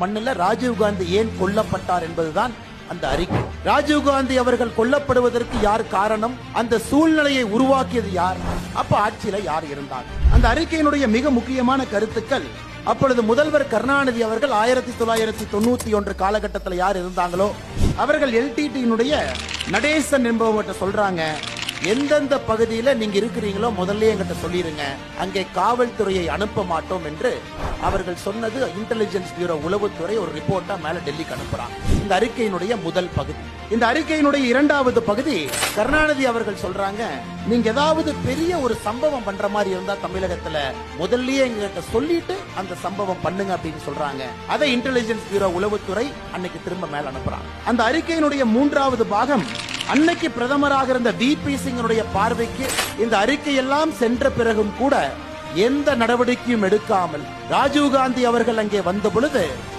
மண்ணில் ராஜீவ்காந்தி ஏன் கொல்லப்பட்டார் என்பதுதான் அந்த அறிக்கை. ராஜீவ்காந்தி அவர்கள் கொல்லப்படுவதற்கு யார் காரணம், அந்த சூழ்நிலையை உருவாக்கியது யார், அப்ப ஆட்சியில யார் இருந்தார்? அந்த அறிக்கையினுடைய மிக முக்கியமான கருத்துக்கள், அப்பொழுது முதல்வர் கருணாநிதி அவர்கள் 1991 காலகட்டத்தில் யார் இருந்தாங்களோ அவர்கள் எல்டிடியினுடைய நடேசன் என்பவர்கிட்ட சொல்றாங்க, எந்தெந்த பகுதியில நீங்க இருக்கிறீங்களோ முதல்ல என்கிட்ட சொல்லிருங்க, அங்கே காவல்துறையை அனுப்ப மாட்டோம் என்று அவர்கள் சொன்னது இன்டெலிஜென்ஸ் பியூரோ உளவுத்துறை ஒரு ரிப்போர்ட்டா மேல டெல்லிக்கு அனுப்புறாங்க. இந்த அறிக்கையினுடைய முதல் பகுதி. இந்த அறிக்கையினுடைய இரண்டாவது பகுதி, கருணாநிதி அவர்கள் சொல்றாங்க, நீங்க ஏதாவது பெரிய ஒரு சம்பவம் பண்ற மாதிரி இருந்தா தமிழகத்துல முதல்லயே எங்ககிட்ட சொல்லிட்டு அந்த சம்பவம் பண்ணுங்க அப்படின்னு சொல்றாங்க. அதை இன்டெலிஜென்ஸ் பியூரோ உளவுத்துறை அன்னைக்கு திரும்ப மேல அனுப்புறாங்க. அந்த அறிக்கையினுடைய மூன்றாவது பாகம், அன்னைக்கு பிரதமராக இருந்த விபி சிங்கினுடைய பார்வைக்கு இந்த அறிக்கை எல்லாம் சென்ற பிறகும் கூட எந்த நடவடிக்கையும் எடுக்காமல் ராஜீவ்காந்தி அவர்கள் அங்கே வந்த பொழுது